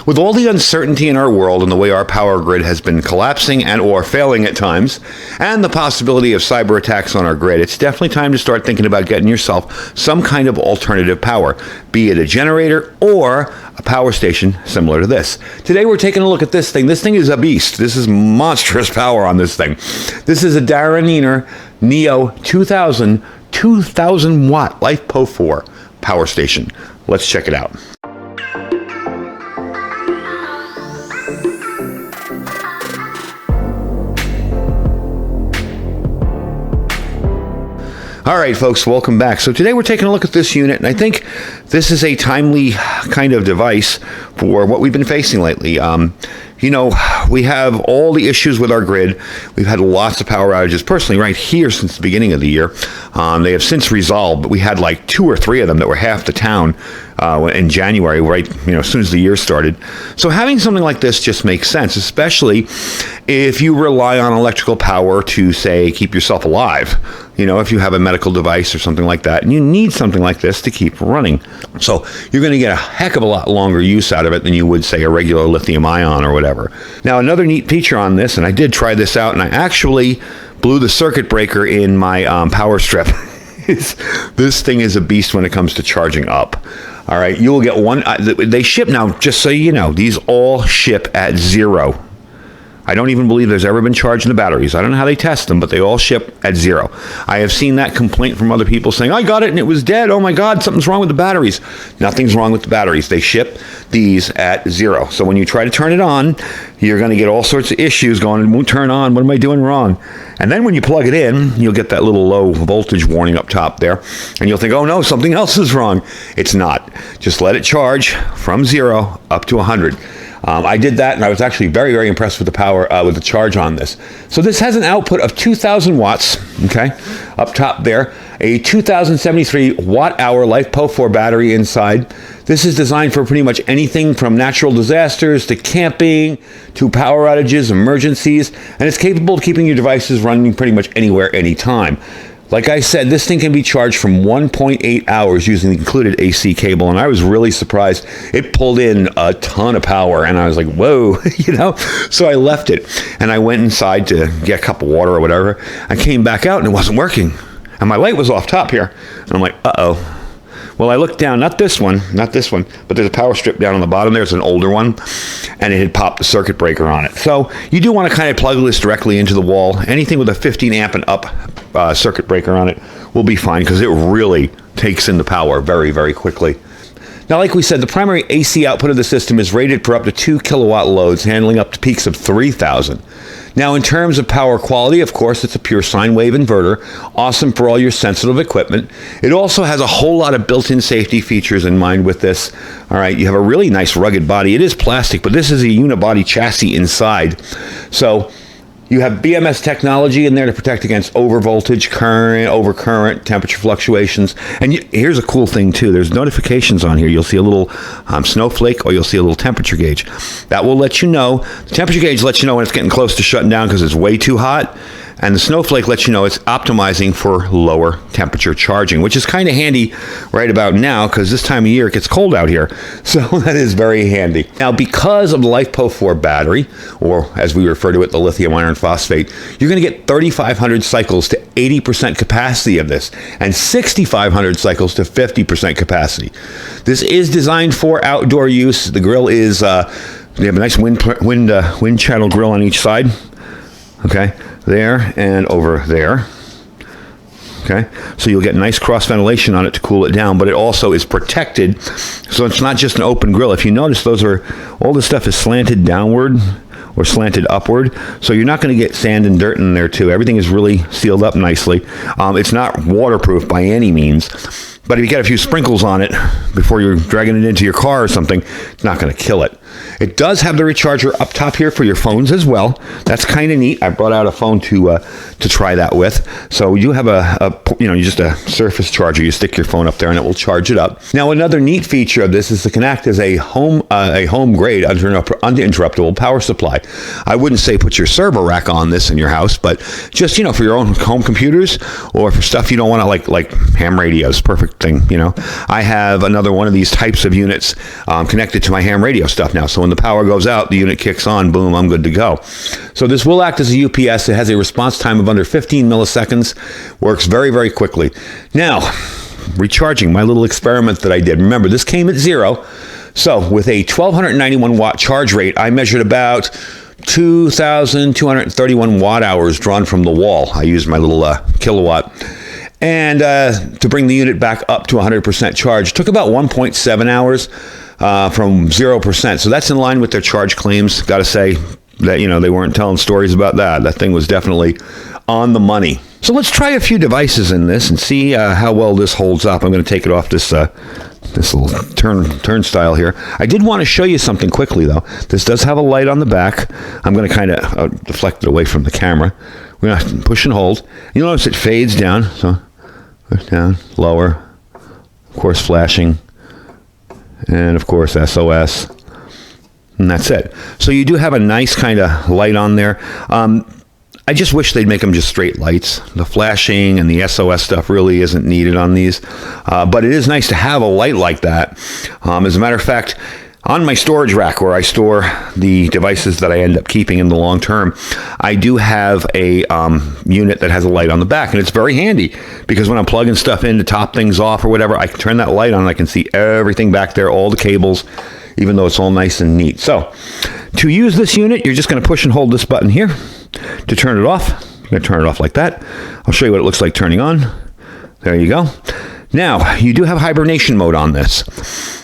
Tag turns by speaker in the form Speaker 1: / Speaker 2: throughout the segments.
Speaker 1: With all the uncertainty in our world and the way our power grid has been collapsing and or failing at times, and the possibility of cyber attacks on our grid, it's definitely time to start thinking about getting yourself some kind of alternative power, be it a generator or a power station similar to this. Today we're taking a look at this thing. This thing is a beast. This is monstrous power on this thing. This is a DaranEner NEO2000 2,000 watt LiFePO4 power station. Let's check it out. All right, folks, welcome back. So today we're taking a look at this unit, and I think this is a timely kind of device for what we've been facing lately. We have all the issues with our grid. We've had lots of power outages personally right here since the beginning of the year. They have since resolved, but we had like 2 or 3 of them that were half the town in January, right, as soon as the year started. So having something like this just makes sense, especially if you rely on electrical power to, say, keep yourself alive. If you have a medical device or something like that, and you need something like this to keep running. So you're going to get a heck of a lot longer use out of it than you would, say, a regular lithium ion or whatever. Now, another neat feature on this, and I did try this out, and I actually blew the circuit breaker in my power strip. This thing is a beast when it comes to charging up. All right, you will get one. They ship now, just so you know, these all ship at 0. I don't even believe there's ever been charged in the batteries. I don't know how they test them, but they all ship at 0. I have seen that complaint from other people saying, I got it and it was dead. Oh my God, something's wrong with the batteries. Nothing's wrong with the batteries. They ship these at 0. So when you try to turn it on, you're going to get all sorts of issues going, it won't turn on. What am I doing wrong? And then when you plug it in, you'll get that little low voltage warning up top there. And you'll think, oh no, something else is wrong. It's not. Just let it charge from 0 up to 100. I did that, and I was actually very, very impressed with the power, with the charge on this. So this has an output of 2,000 watts, okay, up top there, a 2,073 watt-hour LiFePO4 battery inside. This is designed for pretty much anything from natural disasters to camping to power outages, emergencies, and it's capable of keeping your devices running pretty much anywhere, anytime. Like I said, this thing can be charged from 1.8 hours using the included AC cable, and I was really surprised. It pulled in a ton of power, and I was like, whoa, So I left it, and I went inside to get a cup of water or whatever. I came back out, and it wasn't working, and my light was off top here. And I'm like, uh-oh. Well, I looked down, not this one, but there's a power strip down on the bottom there. It's an older one, and it had popped the circuit breaker on it. So you do want to kind of plug this directly into the wall. Anything with a 15 amp and up circuit breaker on it will be fine because it really takes in the power very, very quickly. Now, like we said, the primary AC output of the system is rated for up to 2 kilowatt loads, handling up to peaks of 3,000. Now, in terms of power quality, of course, it's a pure sine wave inverter, awesome for all your sensitive equipment. It also has a whole lot of built-in safety features in mind with this. All right, you have a really nice rugged body. It is plastic, but this is a unibody chassis inside. So you have BMS technology in there to protect against overvoltage, overcurrent, temperature fluctuations. And here's a cool thing, too. There's notifications on here. You'll see a little snowflake, or you'll see a little temperature gauge. That will let you know. The temperature gauge lets you know when it's getting close to shutting down because it's way too hot. And the snowflake lets you know it's optimizing for lower temperature charging, which is kind of handy right about now because this time of year it gets cold out here. So that is very handy. Now, because of the LiFePO4 battery, or as we refer to it, the lithium iron phosphate, you're going to get 3,500 cycles to 80% capacity of this, and 6,500 cycles to 50% capacity. This is designed for outdoor use. The grill is, they have a nice wind channel grill on each side. Okay, there and over there. Okay, so you'll get nice cross ventilation on it to cool it down, but it also is protected, so it's not just an open grill. If you notice, all this stuff is slanted downward or slanted upward, so you're not going to get sand and dirt in there too. Everything is really sealed up nicely. It's not waterproof by any means, but if you get a few sprinkles on it before you're dragging it into your car or something, it's not going to kill it. It does have the recharger up top here for your phones as well. That's kind of neat. I brought out a phone to try that with. So you have just a surface charger. You stick your phone up there and it will charge it up. Now, another neat feature of this is it can act as a home grade uninterruptible power supply. I wouldn't say put your server rack on this in your house, but just for your own home computers or for stuff you don't want to like ham radios. Perfect thing, you know. I have another one of these types of units connected to my ham radio stuff now. So when the power goes out, the unit kicks on, boom, I'm good to go. So this will act as a UPS. It has a response time of under 15 milliseconds. Works very, very quickly. Now, recharging, my little experiment that I did. Remember, this came at 0. So with a 1291 watt charge rate, I measured about 2,231 watt hours drawn from the wall. I used my little kilowatt. And to bring the unit back up to 100% charge, took about 1.7 hours from 0%. So that's in line with their charge claims. Got to say that, you know, they weren't telling stories about that. That thing was definitely on the money. So let's try a few devices in this and see how well this holds up. I'm going to take it off this little turnstile here. I did want to show you something quickly, though. This does have a light on the back. I'm going to kind of deflect it away from the camera. We're going to push and hold. You'll notice it fades down. So push down, lower, of course flashing, and of course SOS. And that's it. So you do have a nice kind of light on there. I just wish they'd make them just straight lights. The flashing and the SOS stuff really isn't needed on these. But it is nice to have a light like that. As a matter of fact, on my storage rack where I store the devices that I end up keeping in the long term, I do have a unit that has a light on the back. And it's very handy because when I'm plugging stuff in to top things off or whatever, I can turn that light on and I can see everything back there, all the cables, even though it's all nice and neat. So to use this unit, you're just going to push and hold this button here. To turn it off, I'm going to turn it off like that. I'll show you what it looks like turning on. There you go. Now, you do have hibernation mode on this.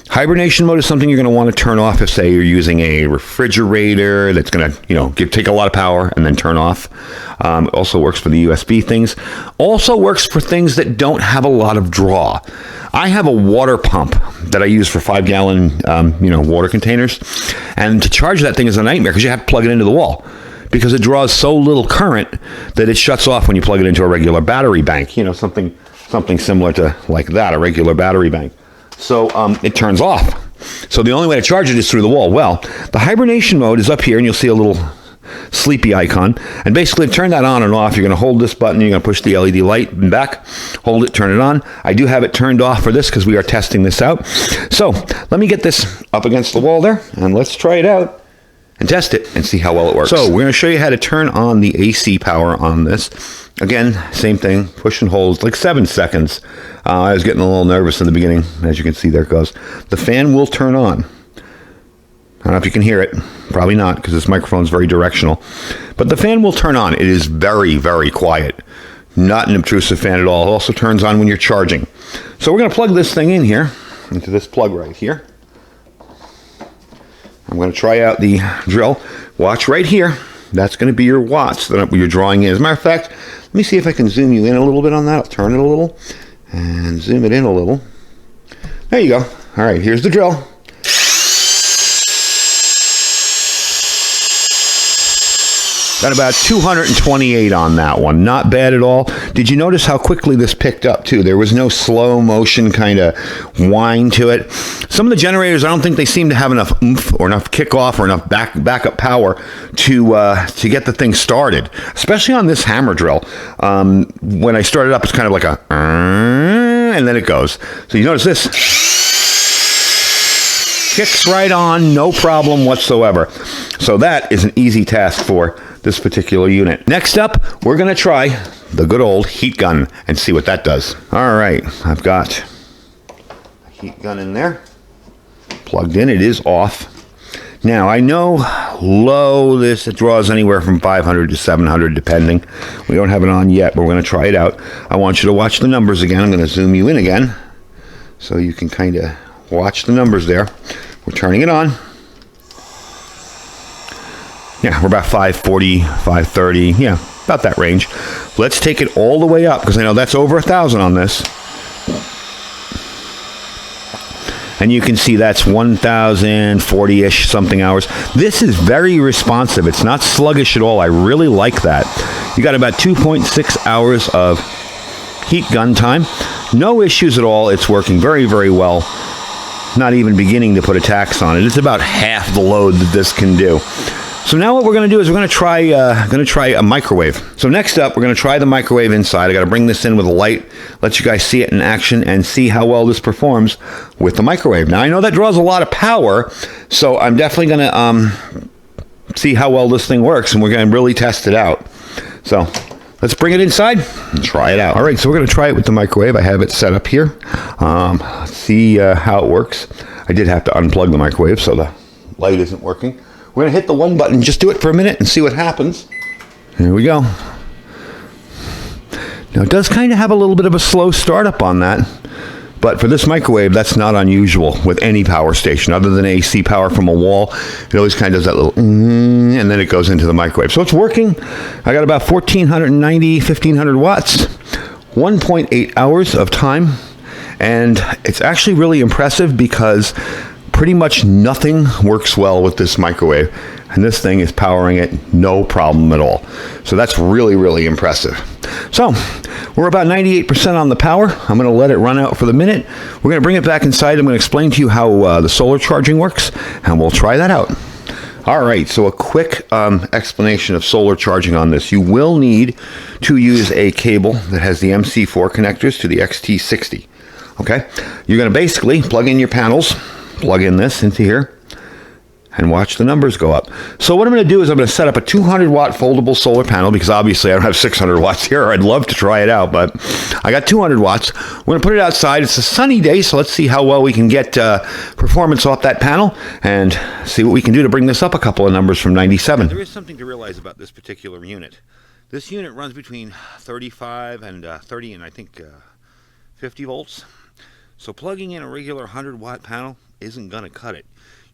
Speaker 1: Hibernation mode is something you're going to want to turn off if, say, you're using a refrigerator that's going to, you know, take a lot of power and then turn off. It also works for the USB things. Also works for things that don't have a lot of draw. I have a water pump that I use for 5-gallon, water containers. And to charge that thing is a nightmare because you have to plug it into the wall, because it draws so little current that it shuts off when you plug it into a regular battery bank. You know, something similar to like that, a regular battery bank. So it turns off. So the only way to charge it is through the wall. Well, the hibernation mode is up here, and you'll see a little sleepy icon. And basically, to turn that on and off, you're going to hold this button. You're going to push the LED light back, hold it, turn it on. I do have it turned off for this because we are testing this out. So let me get this up against the wall there, and let's try it out and test it and see how well it works. So we're going to show you how to turn on the AC power on this. Again, same thing, push and hold, like 7 seconds. I was getting a little nervous in the beginning. As you can see, there it goes. The fan will turn on. I don't know if you can hear it. Probably not, because this microphone is very directional. But the fan will turn on. It is very, very quiet. Not an obtrusive fan at all. It also turns on when you're charging. So we're going to plug this thing in here, into this plug right here. I'm going to try out the drill. Watch right here. That's going to be your watts that you're drawing in. As a matter of fact, let me see if I can zoom you in a little bit on that. I'll turn it a little and zoom it in a little. There you go. All right, here's the drill. Got about 228 on that one. Not bad at all. Did you notice how quickly this picked up, too? There was no slow motion kind of whine to it. Some of the generators, I don't think they seem to have enough oomph or enough kickoff or enough backup power to get the thing started, especially on this hammer drill. When I started up, it's kind of like a and then it goes. So you notice this. Kicks right on, no problem whatsoever. So that is an easy task for this particular unit. Next up, we're going to try the good old heat gun and see what that does. All right, I've got a heat gun in there, plugged in. It is off. Now, I know low, it draws anywhere from 500 to 700 depending. We don't have it on yet, but we're going to try it out. I want you to watch the numbers again. I'm going to zoom you in again so you can kind of watch the numbers there. We're turning it on. Yeah, we're about 540, 530. Yeah, about that range. Let's take it all the way up because I know that's over 1,000 on this. And you can see that's 1,040-ish something hours. This is very responsive. It's not sluggish at all. I really like that. You got about 2.6 hours of heat gun time. No issues at all. It's working very, very well. Not even beginning to put a tax on it. It's about half the load that this can do. So now what we're going to do is we're going to try a microwave. So next up, we're going to try the microwave inside. I got to bring this in with a light, let you guys see it in action and see how well this performs with the microwave. Now I know that draws a lot of power, so I'm definitely going to see how well this thing works, and we're going to really test it out. So let's bring it inside and try it out. All right, so we're going to try it with the microwave. I have it set up here. Let's see how it works. I did have to unplug the microwave, so the light isn't working. We're going to hit the one button, just do it for a minute and see what happens. Here we go. Now it does kind of have a little bit of a slow startup on that, but for this microwave, that's not unusual with any power station. Other than AC power from a wall, it always kind of does that little and then it goes into the microwave. So it's working. I got about 1,500 watts, 1.8 hours of time, and it's actually really impressive because pretty much nothing works well with this microwave, and this thing is powering it no problem at all. So that's really, really impressive. So we're about 98% on the power. I'm going to let it run out for the minute. We're going to bring it back inside. I'm going to explain to you how the solar charging works, and we'll try that out. All right, so a quick explanation of solar charging on this. You will need to use a cable that has the MC4 connectors to the XT60. Okay, you're going to basically plug in your panels, plug in this into here, and watch the numbers go up. So what I'm going to do is I'm going to set up a 200 watt foldable solar panel, because obviously I don't have 600 watts here. I'd love to try it out, but I got 200 watts. We're going to put it outside. It's a sunny day, so let's see how well we can get performance off that panel and see what we can do to bring this up a couple of numbers from 97. There is something to realize about this particular unit. This unit runs between 35 and 30 and I think 50 volts. So plugging in a regular 100 watt panel isn't going to cut it.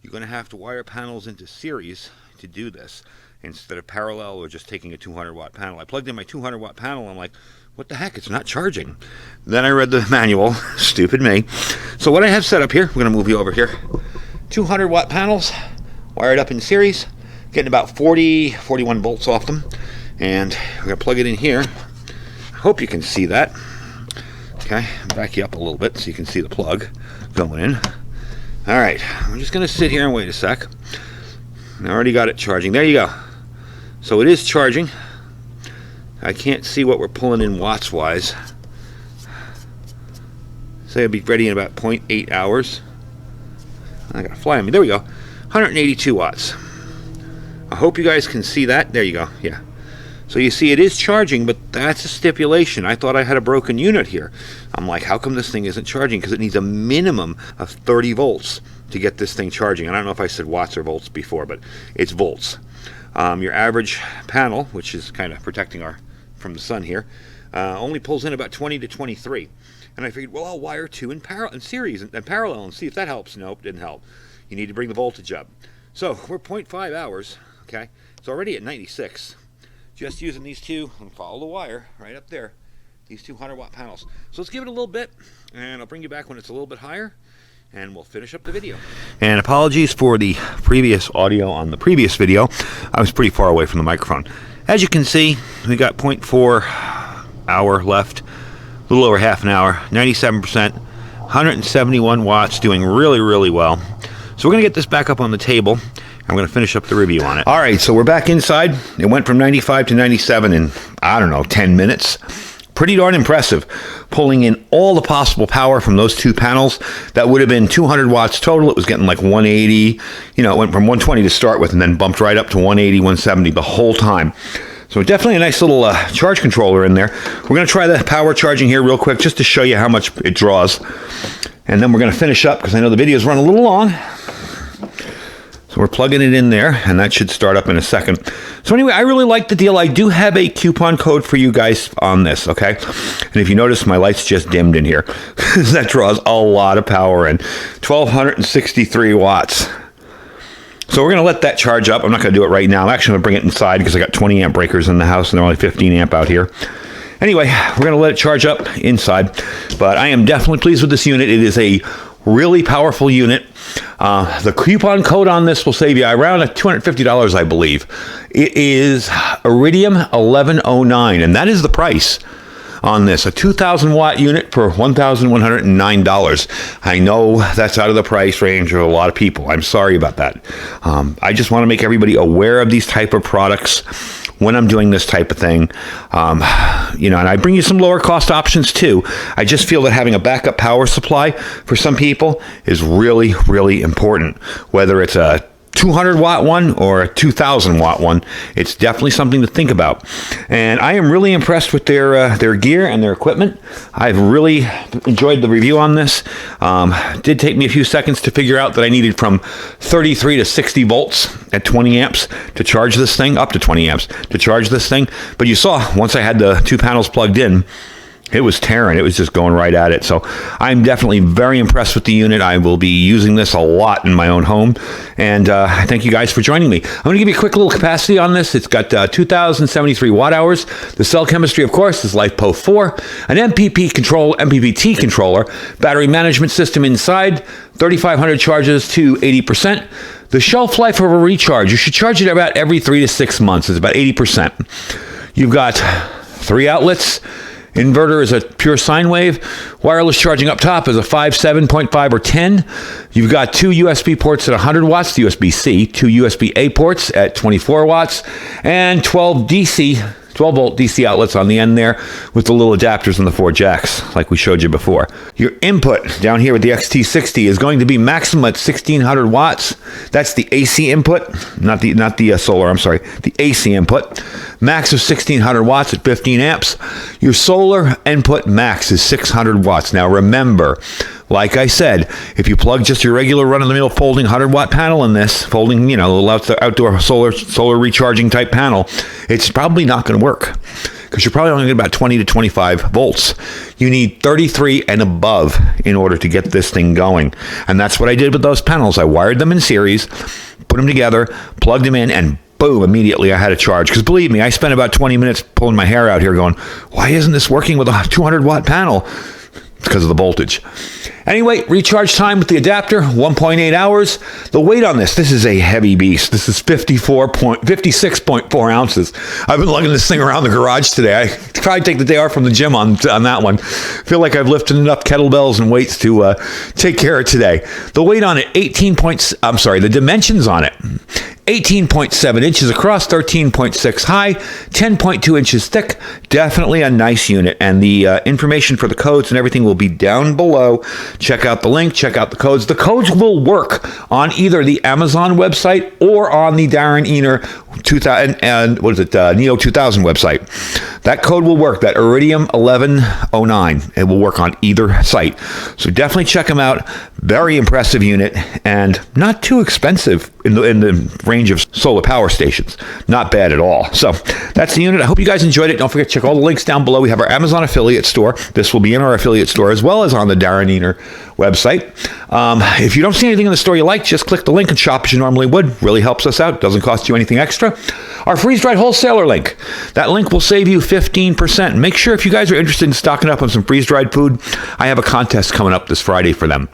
Speaker 1: You're going to have to wire panels into series to do this instead of parallel or just taking a 200 watt panel. I plugged in my 200 watt panel. I'm like, what the heck? It's not charging. Then I read the manual. Stupid me. So what I have set up here, we're going to move you over here. 200 watt panels wired up in series, getting about 41 volts off them. And we're going to plug it in here. I hope you can see that. Okay, back you up a little bit so you can see the plug going in. All right, I'm just going to sit here and wait a sec. I already got it charging. There you go. So it is charging. I can't see what we're pulling in watts-wise. Say it'll be ready in about 0.8 hours. I got to fly on me. There we go. 182 watts. I hope you guys can see that. There you go. Yeah. So you see it is charging, but that's a stipulation. I thought I had a broken unit here. I'm like, how come this thing isn't charging? Because it needs a minimum of 30 volts to get this thing charging. And I don't know if I said watts or volts before, but it's volts. Your average panel, which is kind of protecting from the sun here, only pulls in about 20 to 23. And I figured, well, I'll wire two in series and parallel and see if that helps. Nope, didn't help. You need to bring the voltage up. So we're 0.5 hours, okay? It's already at 96. Just using these two, and follow the wire right up there, these 200 watt panels. So let's give it a little bit, and I'll bring you back when it's a little bit higher, and we'll finish up the video. And apologies for the previous audio on the previous video. I was pretty far away from the microphone. As you can see, we got 0.4 hour left, a little over half an hour, 97%, 171 watts, doing really, really well. So we're going to get this back up on the table. I'm going to finish up the review on it. All right, so we're back inside. It went from 95 to 97 in, I don't know, 10 minutes. Pretty darn impressive. Pulling in all the possible power from those two panels. That would have been 200 watts total. It was getting like 180. You know, it went from 120 to start with and then bumped right up to 180, 170 the whole time. So definitely a nice little charge controller in there. We're going to try the power charging here real quick just to show you how much it draws. And then we're going to finish up because I know the video's run a little long. So we're plugging it in there, and that should start up in a second. So anyway, I really like the deal. I do have a coupon code for you guys on this, okay? And if you notice, my light's just dimmed in here. That draws a lot of power in. 1,263 watts. So we're going to let that charge up. I'm not going to do it right now. I'm actually going to bring it inside because I got 20 amp breakers in the house, and they're only 15 amp out here. Anyway, we're going to let it charge up inside. But I am definitely pleased with this unit. It is a really powerful unit. The coupon code on this will save you around $250, I believe. It is Iridium 1109, and that is the price. on this. A 2,000 watt unit for $1,109. I know that's out of the price range of a lot of people. I'm sorry about that. I just want to make everybody aware of these type of products when I'm doing this type of thing. And I bring you some lower cost options too. I just feel that having a backup power supply for some people is really, really important. Whether it's a 200 watt one or a 2,000 watt one, it's definitely something to think about. And I am really impressed with their gear and their equipment. I've really enjoyed the review on this. Did take me a few seconds to figure out that I needed from 33 to 60 volts at 20 amps to charge this thing, up to 20 amps to charge this thing. But you saw, once I had the two panels plugged in, it was tearing. It was just going right at it. So I'm definitely very impressed with the unit. I will be using this a lot in my own home. And I thank you guys for joining me. I'm going to give you a quick little capacity on this. It's got 2,073 watt hours. The cell chemistry, of course, is LiFePO 4. An MPPT controller. Battery management system inside. 3,500 charges to 80%. The shelf life of a recharge, you should charge it about every 3 to 6 months. It's about 80%. You've got 3 outlets. Inverter is a pure sine wave. Wireless charging up top is a 5, 7.5, or 10. You've got 2 USB ports at 100 watts, the USB-C, 2 USB-A ports at 24 watts, and 12 volt DC outlets on the end there with the little adapters and the 4 jacks like we showed you before. Your input down here with the XT60 is going to be maximum at 1,600 watts. That's the AC input, not the solar, I'm sorry, the AC input. Max of 1,600 watts at 15 amps. Your solar input max is 600 watts. Now remember, like I said, if you plug just your regular run-of-the-mill folding 100-watt panel in this, folding, little outdoor solar recharging type panel, it's probably not going to work because you're probably only getting about 20 to 25 volts. You need 33 and above in order to get this thing going. And that's what I did with those panels. I wired them in series, put them together, plugged them in, and boom, immediately I had a charge. Because believe me, I spent about 20 minutes pulling my hair out here going, why isn't this working with a 200-watt panel? It's because of the voltage. Anyway, recharge time with the adapter, 1.8 hours. The weight on this is a heavy beast. This is 56.4 ounces. I've been lugging this thing around the garage today. I probably take the day off from the gym on that one. Feel like I've lifted enough kettlebells and weights to take care of today. The weight on it, the dimensions on it, 18.7 inches across, 13.6 high, 10.2 inches thick. Definitely a nice unit. And the information for the codes and everything will be down below. Check out the link, check out the codes. The codes will work on either the Amazon website or on the DaranEner NEO2000 website. That code will work, that Iridium 1109. It will work on either site. So definitely check them out. Very impressive unit and not too expensive in the range of solar power stations. Not bad at all. So that's the unit. I hope you guys enjoyed it. Don't forget to check all the links down below. We have our Amazon affiliate store. This will be in our affiliate store as well as on the DaranEner website. If you don't see anything in the store you like, just click the link and shop as you normally would. Really helps us out. Doesn't cost you anything extra. Our freeze-dried wholesaler link. That link will save you 15%. Make sure if you guys are interested in stocking up on some freeze-dried food, I have a contest coming up this Friday for them.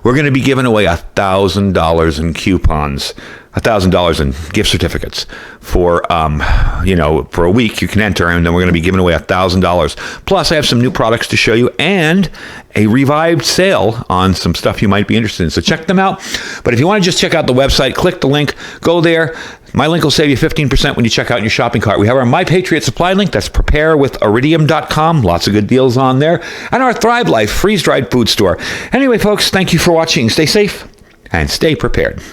Speaker 1: We're going to be giving away $1,000 in coupons. $1,000 in gift certificates for, for a week you can enter, and then we're going to be giving away $1,000. Plus, I have some new products to show you and a revived sale on some stuff you might be interested in. So check them out. But if you want to just check out the website, click the link, go there. My link will save you 15% when you check out in your shopping cart. We have our My Patriot Supply link. That's preparewithiridium.com. Lots of good deals on there. And our Thrive Life freeze-dried food store. Anyway, folks, thank you for watching. Stay safe and stay prepared.